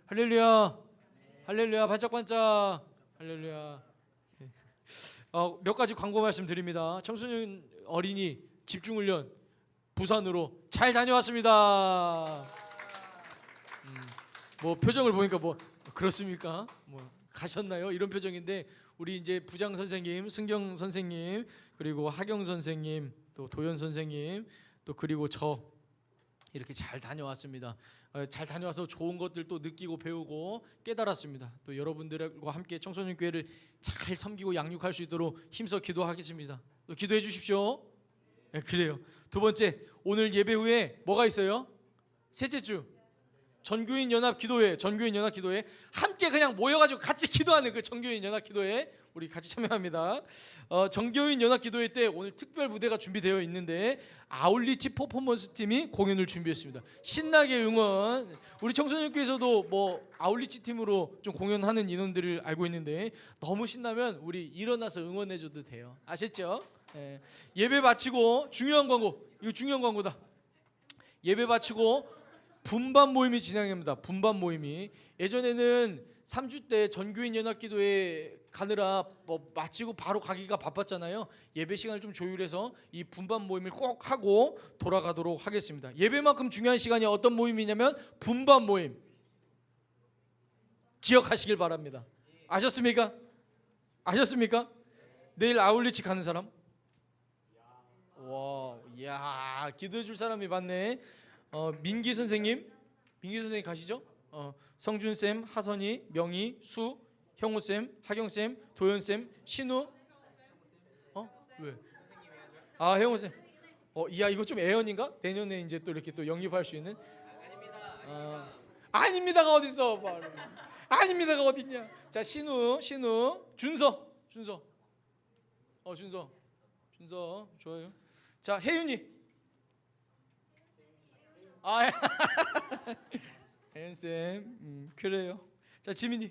할렐루야. 할렐루야. 반짝반짝. 할렐루야. 몇 가지 광고 말씀드립니다. 청소년 어린이 집중훈련 부산으로 잘 다녀왔습니다. 뭐 표정을 보니까 뭐 그렇습니까? 뭐 가셨나요? 이런 표정인데 우리 이제 부장 선생님, 승경 선생님, 그리고 하경 선생님, 또 도연 선생님, 또 그리고 저 이렇게 잘 다녀왔습니다. 잘 다녀와서 좋은 것들 또 느끼고 배우고 깨달았습니다. 또 여러분들과 함께 청소년 교회를 잘 섬기고 양육할 수 있도록 힘써 기도하겠습니다. 또 기도해 주십시오. 네, 그래요. 두 번째, 오늘 예배 후에 뭐가 있어요? 셋째 주 전교인 연합 기도회, 전교인 연합 기도회 함께 그냥 모여가지고 같이 기도하는 그 전교인 연합 기도회 우리 같이 참여합니다. 전교인 연합 기도회 때 오늘 특별 무대가 준비되어 있는데 아울리치 퍼포먼스 팀이 공연을 준비했습니다. 신나게 응원. 우리 청소년교회에서도 뭐 아울리치 팀으로 좀 공연하는 인원들을 알고 있는데 너무 신나면 우리 일어나서 응원해줘도 돼요. 아셨죠? 네. 예배 마치고 중요한 광고, 이거 중요한 광고다. 예배 마치고 분반 모임이 진행됩니다. 분반 모임이 예전에는 3주 때 전교인 연합기도회 가느라 뭐 마치고 바로 가기가 바빴잖아요. 예배 시간을 좀 조율해서 이 분반 모임을 꼭 하고 돌아가도록 하겠습니다. 예배만큼 중요한 시간이 어떤 모임이냐면 분반 모임. 기억하시길 바랍니다. 아셨습니까? 아셨습니까? 내일 아울리치 가는 사람? 와, 야, 기도해 줄 사람이 많네. 민기 선생님 가시죠? 성준 쌤, 하선이, 명희, 수, 형우 쌤, 하경 쌤, 도연 쌤, 신우. 왜? 아, 형우 쌤. 야, 이거 좀 애연인가? 내년에 이제 또 이렇게 또 영입할 수 있는. 아닙니다가 어디 있어? 아닙니다가 어디 있냐? 자, 신우, 준서. 준서 좋아요. 자, 혜윤이. 혜윤쌤, 그래요. 자, 지민이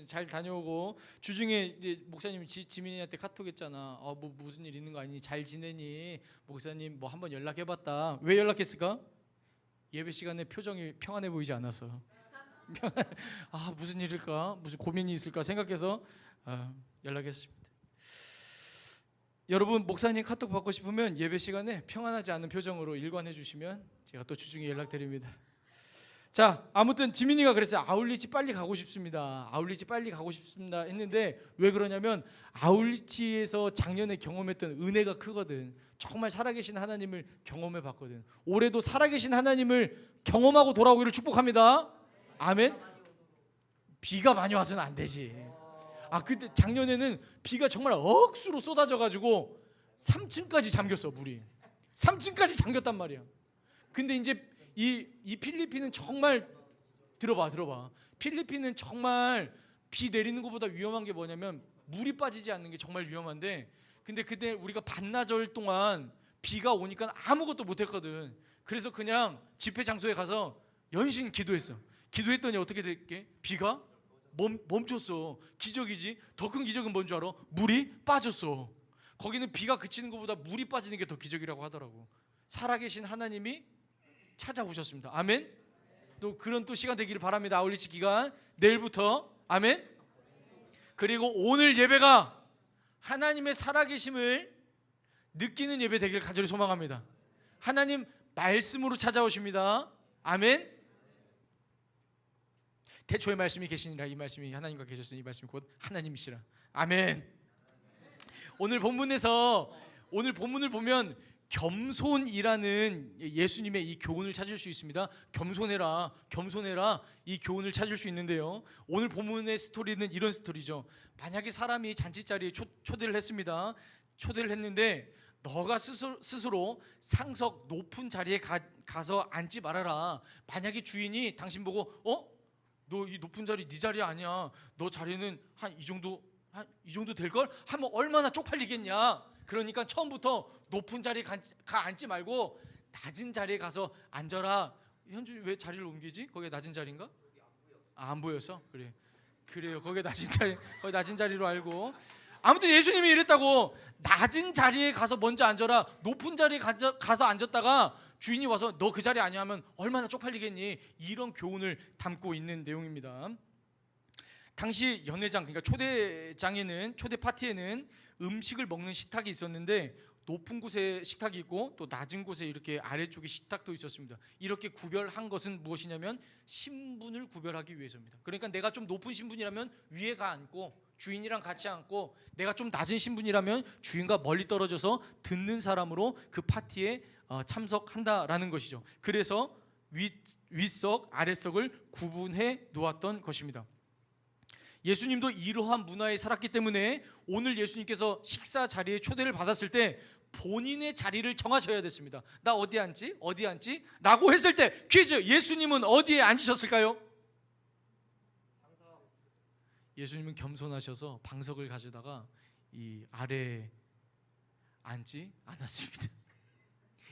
잘 다녀오고 주중에 이제 목사님이 지민이한테 카톡했잖아. 무슨 일 있는 거 아니니? 잘 지내니? 목사님 뭐 한번 연락해봤다. 왜 연락했을까? 예배 시간에 표정이 평안해 보이지 않아서. 무슨 일일까? 무슨 고민이 있을까 생각해서 연락했습니다. 여러분 목사님 카톡 받고 싶으면 예배 시간에 평안하지 않은 표정으로 일관해 주시면 제가 또 주중에 연락드립니다. 자, 아무튼 지민이가 그랬어요. 아울리치 빨리 가고 싶습니다. 했는데 왜 그러냐면 아울리치에서 작년에 경험했던 은혜가 크거든. 정말 살아계신 하나님을 경험해 봤거든. 올해도 살아계신 하나님을 경험하고 돌아오기를 축복합니다. 아멘. 비가 많이 와서는 안 되지. 그때 작년에는 비가 정말 억수로 쏟아져가지고 3층까지 잠겼어. 물이 3층까지 잠겼단 말이야. 근데 이제 이 필리핀은 정말 들어봐. 필리핀은 정말 비 내리는 것보다 위험한 게 뭐냐면 물이 빠지지 않는 게 정말 위험한데, 근데 그때 우리가 반나절 동안 비가 오니까 아무것도 못했거든. 그래서 그냥 집회 장소에 가서 연신 기도했어. 기도했더니 어떻게 됐게? 비가 멈췄어. 기적이지. 더 큰 기적은 뭔 줄 알아? 물이 빠졌어. 거기는 비가 그치는 것보다 물이 빠지는 게 더 기적이라고 하더라고. 살아계신 하나님이 찾아오셨습니다. 아멘. 또 그런 또 시간 되기를 바랍니다. 아울리치 기간 내일부터. 아멘. 그리고 오늘 예배가 하나님의 살아계심을 느끼는 예배 되기를 간절히 소망합니다. 하나님 말씀으로 찾아오십니다. 아멘. 태초의 말씀이 계시니라. 이 말씀이 하나님과 계셨으니 이 말씀이 곧 하나님이시라. 아멘. 오늘 본문을 보면 겸손이라는 예수님의 이 교훈을 찾을 수 있습니다. 겸손해라 이 교훈을 찾을 수 있는데요. 오늘 본문의 스토리는 이런 스토리죠. 만약에 사람이 잔치자리에 초대를 했습니다. 초대를 했는데 너가 스스로 상석 높은 자리에 가서 앉지 말아라. 만약에 주인이 당신 보고 너 이 높은 자리 네 자리 아니야. 너 자리는 한 이 정도 될걸? 하면 얼마나 쪽팔리겠냐. 그러니까 처음부터 높은 자리에 가 앉지 말고 낮은 자리에 가서 앉아라. 현주 왜 자리를 옮기지? 거기가 낮은 자리인가? 안 보였어? 그래요. 거기 낮은 자리로 알고. 아무튼 예수님이 이랬다고. 낮은 자리에 가서 먼저 앉아라. 높은 자리에 가서 앉았다가 주인이 와서 너 그 자리 아니야 하면 얼마나 쪽팔리겠니? 이런 교훈을 담고 있는 내용입니다. 당시 연회장, 그러니까 초대장에는, 초대 파티에는 음식을 먹는 식탁이 있었는데 높은 곳에 식탁이 있고 또 낮은 곳에 이렇게 아래쪽에 식탁도 있었습니다. 이렇게 구별한 것은 무엇이냐면 신분을 구별하기 위해서입니다. 그러니까 내가 좀 높은 신분이라면 위에가 앉고 주인이랑 같이 앉고, 내가 좀 낮은 신분이라면 주인과 멀리 떨어져서 듣는 사람으로 그 파티에 참석한다라는 것이죠. 그래서 윗석 아랫석을 구분해 놓았던 것입니다. 예수님도 이러한 문화에 살았기 때문에 오늘 예수님께서 식사 자리에 초대를 받았을 때 본인의 자리를 정하셔야 됐습니다. 나 어디 앉지? 어디 앉지? 라고 했을 때 퀴즈, 예수님은 어디에 앉으셨을까요? 예수님은 겸손하셔서 방석을 가져다가 이 아래에 앉지 않았습니다.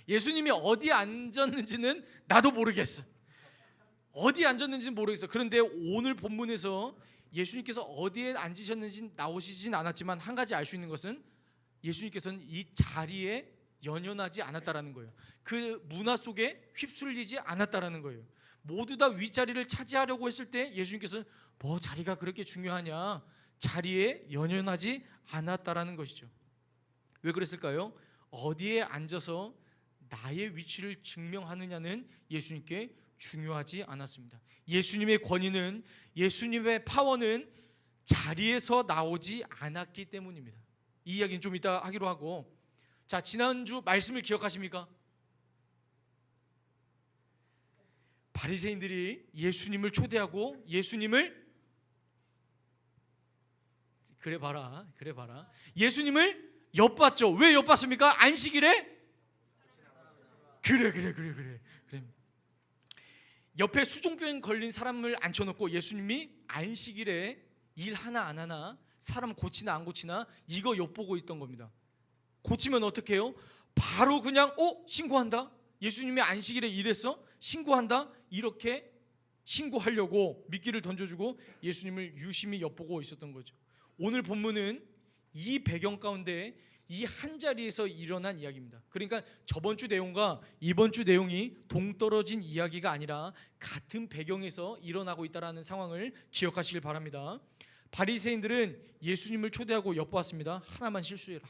예수님이 어디에 앉았는지는 나도 모르겠어. 어디에 앉았는지는 모르겠어. 그런데 오늘 본문에서 예수님께서 어디에 앉으셨는지 나오시진 않았지만 한 가지 알 수 있는 것은 예수님께서는 이 자리에 연연하지 않았다라는 거예요. 그 문화 속에 휩쓸리지 않았다라는 거예요. 모두 다 윗자리를 차지하려고 했을 때 예수님께서는 뭐 자리가 그렇게 중요하냐, 자리에 연연하지 않았다라는 것이죠. 왜 그랬을까요? 어디에 앉아서 나의 위치를 증명하느냐는 예수님께 중요하지 않았습니다. 예수님의 권위는, 예수님의 파워는 자리에서 나오지 않았기 때문입니다. 이 이야기는 좀 이따 하기로 하고, 자, 지난주 말씀을 기억하십니까? 바리새인들이 예수님을 초대하고 예수님을 그래 봐라 예수님을 엿봤죠. 왜 엿봤습니까? 안식일에? 그래. 옆에 수종병 걸린 사람을 앉혀놓고 예수님이 안식일에 일 하나 안 하나, 사람 고치나 안 고치나 이거 엿보고 있던 겁니다. 고치면 어떻게 해요? 바로 그냥 신고한다. 예수님이 안식일에 일했어? 신고한다. 이렇게 신고하려고 미끼를 던져주고 예수님을 유심히 엿보고 있었던 거죠. 오늘 본문은 이 배경 가운데 이 한 자리에서 일어난 이야기입니다. 그러니까 저번 주 내용과 이번 주 내용이 동떨어진 이야기가 아니라 같은 배경에서 일어나고 있다는 상황을 기억하시길 바랍니다. 바리새인들은 예수님을 초대하고 엿보았습니다. 하나만 실수해라.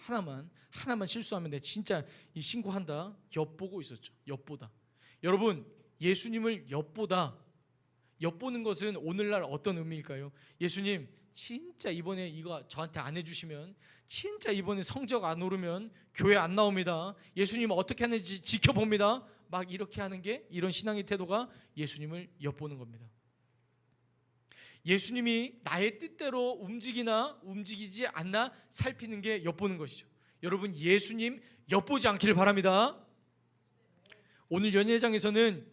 하나만 실수하면 내 진짜 신고한다. 엿보고 있었죠. 엿보다. 여러분, 예수님을 엿보는 것은 오늘날 어떤 의미일까요? 예수님, 진짜 이번에 이거 저한테 안 해주시면, 진짜 이번에 성적 안 오르면 교회 안 나옵니다. 예수님 어떻게 하는지 지켜봅니다. 막 이렇게 하는 게, 이런 신앙의 태도가 예수님을 엿보는 겁니다. 예수님이 나의 뜻대로 움직이나 움직이지 않나 살피는 게 엿보는 것이죠. 여러분, 예수님 엿보지 않기를 바랍니다. 오늘 연회장에서는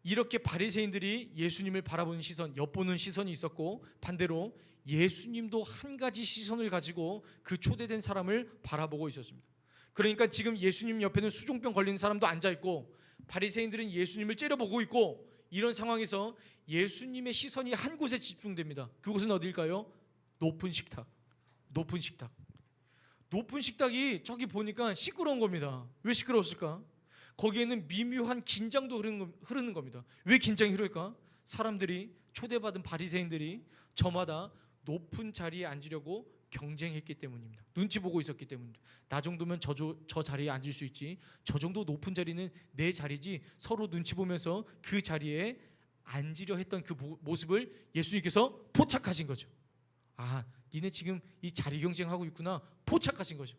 이렇게 바리새인들이 예수님을 바라보는 시선, 엿보는 시선이 있었고, 반대로 예수님도 한 가지 시선을 가지고 그 초대된 사람을 바라보고 있었습니다. 그러니까 지금 예수님 옆에는 수종병 걸린 사람도 앉아있고, 바리새인들은 예수님을 째려보고 있고, 이런 상황에서 예수님의 시선이 한 곳에 집중됩니다. 그곳은 어딜까요? 높은 식탁. 높은 식탁이 저기 보니까 시끄러운 겁니다. 왜 시끄러웠을까? 거기에는 미묘한 긴장도 흐르는 겁니다. 왜 긴장이 흐를까? 사람들이, 초대받은 바리새인들이 저마다 높은 자리에 앉으려고 경쟁했기 때문입니다. 눈치 보고 있었기 때문입니다. 나 정도면 저 자리에 앉을 수 있지, 저 정도 높은 자리는 내 자리지, 서로 눈치 보면서 그 자리에 앉으려 했던 그 모습을 예수님께서 포착하신 거죠. 아, 니네 지금 이 자리 경쟁하고 있구나, 포착하신 거죠.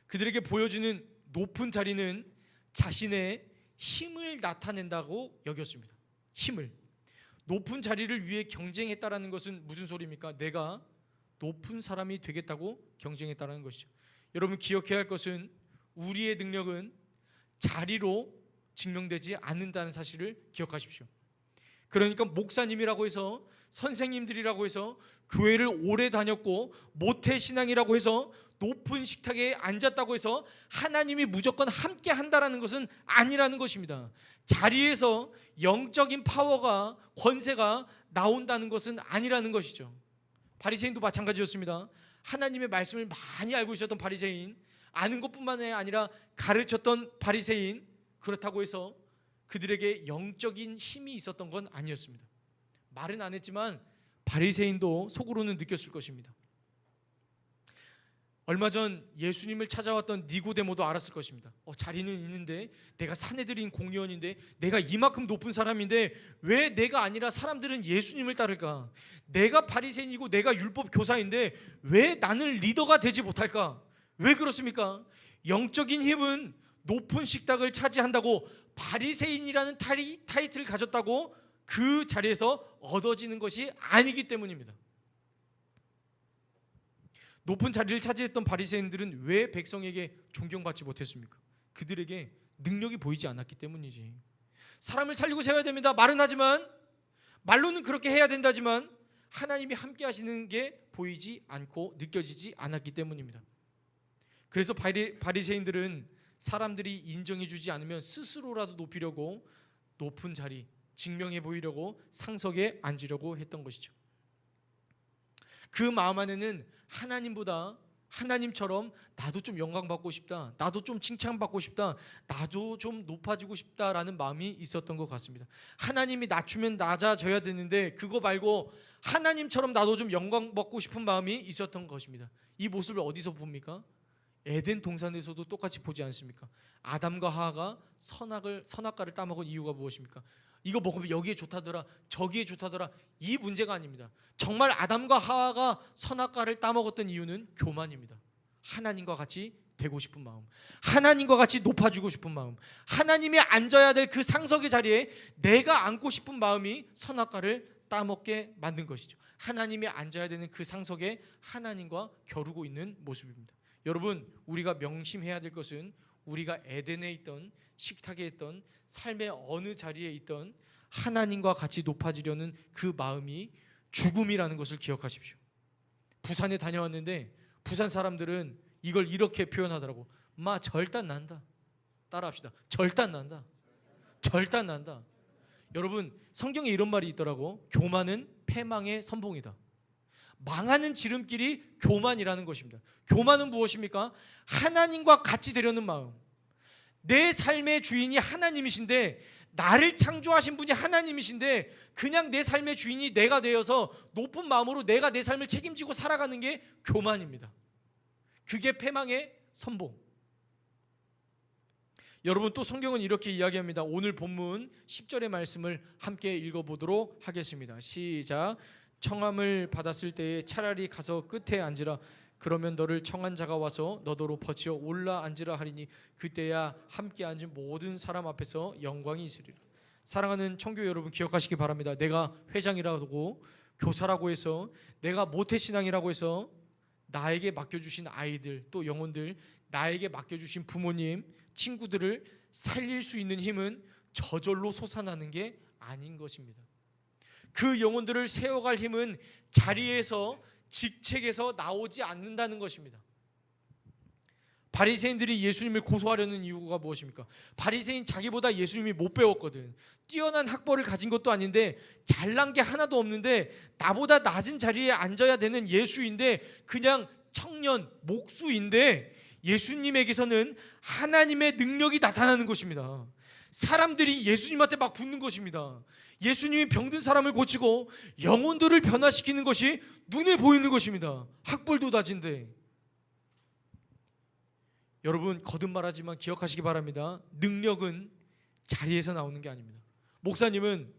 그들에게 보여주는 높은 자리는 자신의 힘을 나타낸다고 여겼습니다. 힘을. 높은 자리를 위해 경쟁했다라는 것은 무슨 소리입니까? 내가 높은 사람이 되겠다고 경쟁했다라는 것이죠. 여러분, 기억해야 할 것은 우리의 능력은 자리로 증명되지 않는다는 사실을 기억하십시오. 그러니까 목사님이라고 해서, 선생님들이라고 해서, 교회를 오래 다녔고 모태신앙이라고 해서, 높은 식탁에 앉았다고 해서 하나님이 무조건 함께 한다라는 것은 아니라는 것입니다. 자리에서 영적인 파워가, 권세가 나온다는 것은 아니라는 것이죠. 바리새인도 마찬가지였습니다. 하나님의 말씀을 많이 알고 있었던 바리새인, 아는 것뿐만 아니라 가르쳤던 바리새인, 그렇다고 해서 그들에게 영적인 힘이 있었던 건 아니었습니다. 말은 안 했지만 바리새인도 속으로는 느꼈을 것입니다. 얼마 전 예수님을 찾아왔던 니고데모도 알았을 것입니다. 자리는 있는데, 내가 사내들인 공의원인데, 내가 이만큼 높은 사람인데 왜 내가 아니라 사람들은 예수님을 따를까? 내가 바리새인이고 내가 율법 교사인데 왜 나는 리더가 되지 못할까? 왜 그렇습니까? 영적인 힘은 높은 식탁을 차지한다고, 바리새인이라는 타이틀을 가졌다고 그 자리에서 얻어지는 것이 아니기 때문입니다. 높은 자리를 차지했던 바리새인들은 왜 백성에게 존경받지 못했습니까? 그들에게 능력이 보이지 않았기 때문이지. 사람을 살리고 세워야 됩니다. 말은 하지만, 말로는 그렇게 해야 된다지만 하나님이 함께 하시는 게 보이지 않고 느껴지지 않았기 때문입니다. 그래서 바리새인들은 사람들이 인정해 주지 않으면 스스로라도 높이려고, 높은 자리, 증명해 보이려고 상석에 앉으려고 했던 것이죠. 그 마음 안에는 하나님보다, 하나님처럼 나도 좀 영광받고 싶다, 나도 좀 칭찬받고 싶다, 나도 좀 높아지고 싶다라는 마음이 있었던 것 같습니다. 하나님이 낮추면 낮아져야 되는데 그거 말고 하나님처럼 나도 좀 영광받고 싶은 마음이 있었던 것입니다. 이 모습을 어디서 봅니까? 에덴 동산에서도 똑같이 보지 않습니까? 아담과 하와가 선악과를 따먹은 이유가 무엇입니까? 이거 먹으면 여기에 좋다더라, 저기에 좋다더라, 이 문제가 아닙니다. 정말 아담과 하와가 선악과를 따먹었던 이유는 교만입니다. 하나님과 같이 되고 싶은 마음, 하나님과 같이 높아지고 싶은 마음, 하나님이 앉아야 될 그 상석의 자리에 내가 앉고 싶은 마음이 선악과를 따먹게 만든 것이죠. 하나님이 앉아야 되는 그 상석에 하나님과 겨루고 있는 모습입니다. 여러분, 우리가 명심해야 될 것은 우리가 에덴에 있던, 식탁에 있던, 삶의 어느 자리에 있던 하나님과 같이 높아지려는 그 마음이 죽음이라는 것을 기억하십시오. 부산에 다녀왔는데 부산 사람들은 이걸 이렇게 표현하더라고. 마 절단 난다. 따라합시다. 절단 난다. 절단 난다. 여러분, 성경에 이런 말이 있더라고. 교만은 패망의 선봉이다. 망하는 지름길이 교만이라는 것입니다. 교만은 무엇입니까? 하나님과 같이 되려는 마음. 내 삶의 주인이 하나님이신데, 나를 창조하신 분이 하나님이신데 그냥 내 삶의 주인이 내가 되어서 높은 마음으로 내가 내 삶을 책임지고 살아가는 게 교만입니다. 그게 패망의 선봉. 여러분, 또 성경은 이렇게 이야기합니다. 오늘 본문 10절의 말씀을 함께 읽어보도록 하겠습니다. 시작. 청함을 받았을 때에 차라리 가서 끝에 앉으라. 그러면 너를 청한 자가 와서 너더러 버치어 올라 앉으라 하리니 그때야 함께 앉은 모든 사람 앞에서 영광이 있으리라. 사랑하는 청교 여러분, 기억하시기 바랍니다. 내가 회장이라고, 교사라고 해서, 내가 모태신앙이라고 해서 나에게 맡겨주신 아이들, 또 영혼들, 나에게 맡겨주신 부모님, 친구들을 살릴 수 있는 힘은 저절로 솟아나는 게 아닌 것입니다. 그 영혼들을 세워갈 힘은 자리에서, 직책에서 나오지 않는다는 것입니다. 바리새인들이 예수님을 고소하려는 이유가 무엇입니까? 바리새인 자기보다 예수님이 못 배웠거든. 뛰어난 학벌을 가진 것도 아닌데, 잘난 게 하나도 없는데 나보다 낮은 자리에 앉아야 되는 예수인데 그냥 청년, 목수인데 예수님에게서는 하나님의 능력이 나타나는 것입니다. 사람들이 예수님한테 막 붙는 것입니다. 예수님이 병든 사람을 고치고 영혼들을 변화시키는 것이 눈에 보이는 것입니다. 학벌도 낮은데. 여러분, 거듭말하지만 기억하시기 바랍니다. 능력은 자리에서 나오는 게 아닙니다. 목사님은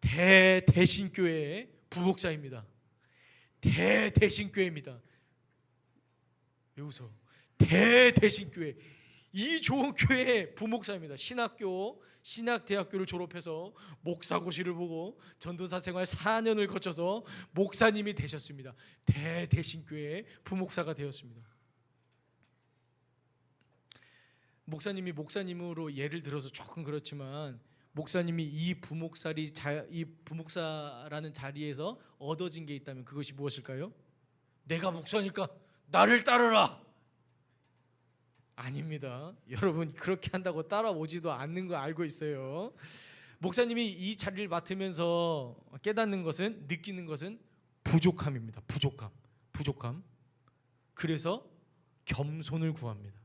대대신교회의 부목사입니다. 대대신교회입니다. 왜 웃어? 대대신교회, 이 좋은 교회의 부목사입니다. 신학대학교를 졸업해서 목사고시를 보고 전도사 생활 4년을 거쳐서 목사님이 되셨습니다. 대대신교회의 부목사가 되었습니다. 목사님이 목사님으로 예를 들어서 조금 그렇지만, 목사님이 이 부목사라는 자리에서 얻어진 게 있다면 그것이 무엇일까요? 내가 목사니까 나를 따르라. 아닙니다. 여러분, 그렇게 한다고 따라오지도 않는 거 알고 있어요. 목사님이 이 자리를 맡으면서 깨닫는 것은, 느끼는 것은 부족함입니다. 부족함. 그래서 겸손을 구합니다.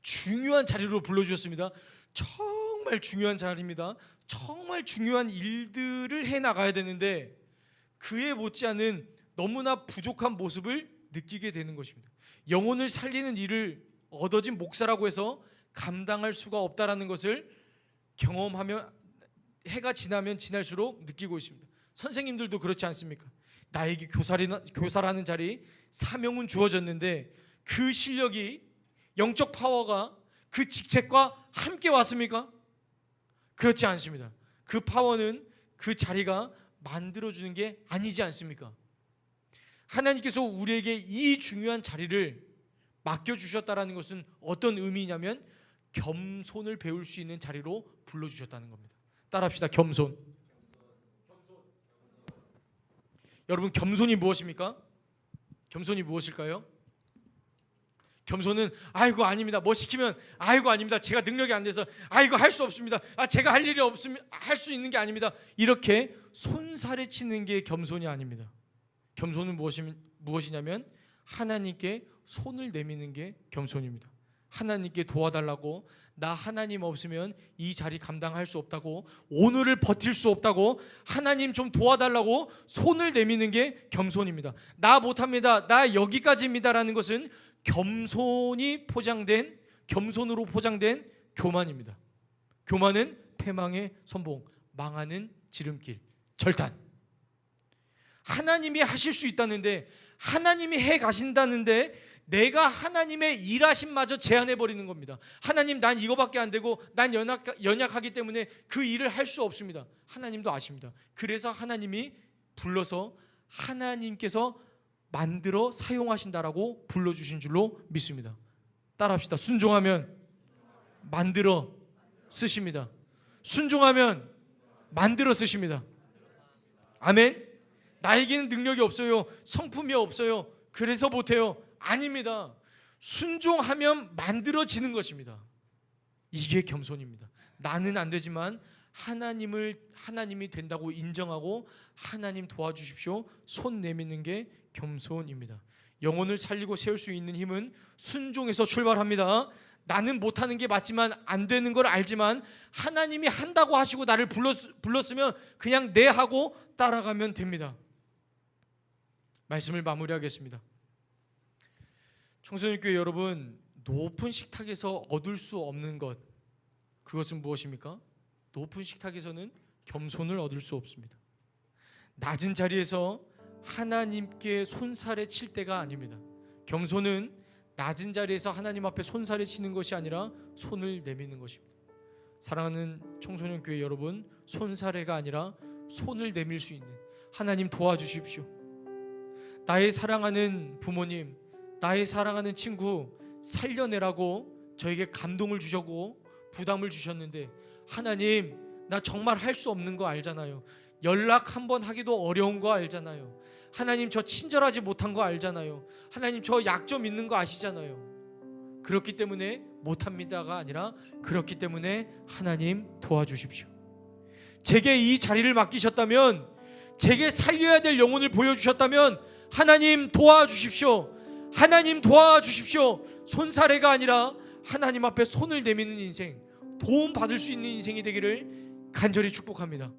중요한 자리로 불러주셨습니다. 정말 중요한 자리입니다. 정말 중요한 일들을 해 나가야 되는데 그에 못지않은 너무나 부족한 모습을 느끼게 되는 것입니다. 영혼을 살리는 일을 얻어진 목사라고 해서 감당할 수가 없다라는 것을 경험하며 해가 지나면 지날수록 느끼고 있습니다. 선생님들도 그렇지 않습니까? 나에게 교사라는 자리, 사명은 주어졌는데 그 실력이, 영적 파워가 그 직책과 함께 왔습니까? 그렇지 않습니다. 그 파워는 그 자리가 만들어주는 게 아니지 않습니까? 하나님께서 우리에게 이 중요한 자리를 맡겨주셨다는 것은 어떤 의미냐면 겸손을 배울 수 있는 자리로 불러주셨다는 겁니다. 따라합시다. 겸손. 여러분, 겸손이 무엇입니까? 겸손이 무엇일까요? 겸손은 아이고 아닙니다. 뭐 시키면 아이고 아닙니다. 제가 능력이 안 돼서 아이고 할 수 없습니다. 제가 할 일이 없으면 할 수 있는 게 아닙니다. 이렇게 손살에 치는 게 겸손이 아닙니다. 겸손은 무엇이냐면 하나님께 손을 내미는 게 겸손입니다. 하나님께 도와달라고, 나 하나님 없으면 이 자리 감당할 수 없다고, 오늘을 버틸 수 없다고, 하나님 좀 도와달라고 손을 내미는 게 겸손입니다. 나 못합니다. 나 여기까지입니다라는 것은 겸손으로 포장된 교만입니다. 교만은 패망의 선봉, 망하는 지름길, 절단. 하나님이 하실 수 있다는데, 하나님이 해 가신다는데 내가 하나님의 일하심마저 제한해 버리는 겁니다. 하나님, 난 이거밖에 안 되고 난 연약하기 때문에 그 일을 할 수 없습니다. 하나님도 아십니다. 그래서 하나님이 불러서 하나님께서 만들어 사용하신다라고 불러주신 줄로 믿습니다. 따라합시다. 순종하면 만들어 쓰십니다. 순종하면 만들어 쓰십니다. 아멘. 나에게는 능력이 없어요. 성품이 없어요. 그래서 못해요. 아닙니다. 순종하면 만들어지는 것입니다. 이게 겸손입니다. 나는 안 되지만 하나님이 된다고 인정하고 하나님 도와주십시오. 손 내미는 게 겸손입니다. 영혼을 살리고 세울 수 있는 힘은 순종에서 출발합니다. 나는 못하는 게 맞지만 안 되는 걸 알지만 하나님이 한다고 하시고 나를 불렀으면 그냥 네 하고 따라가면 됩니다. 말씀을 마무리하겠습니다. 청소년교회 여러분, 높은 식탁에서 얻을 수 없는 것, 그것은 무엇입니까? 높은 식탁에서는 겸손을 얻을 수 없습니다. 낮은 자리에서 하나님께 손살에 칠 때가 아닙니다. 겸손은 낮은 자리에서 하나님 앞에 손살에 치는 것이 아니라 손을 내미는 것입니다. 사랑하는 청소년교회 여러분, 손살에가 아니라 손을 내밀 수 있는 하나님 도와주십시오. 나의 사랑하는 부모님, 나의 사랑하는 친구 살려내라고 저에게 감동을 주셨고 부담을 주셨는데, 하나님, 나 정말 할 수 없는 거 알잖아요. 연락 한번 하기도 어려운 거 알잖아요. 하나님, 저 친절하지 못한 거 알잖아요. 하나님, 저 약점 있는 거 아시잖아요. 그렇기 때문에 못합니다가 아니라 그렇기 때문에 하나님 도와주십시오. 제게 이 자리를 맡기셨다면, 제게 살려야 될 영혼을 보여주셨다면 하나님 도와주십시오. 하나님 도와주십시오. 손사래가 아니라 하나님 앞에 손을 내미는 인생, 도움 받을 수 있는 인생이 되기를 간절히 축복합니다.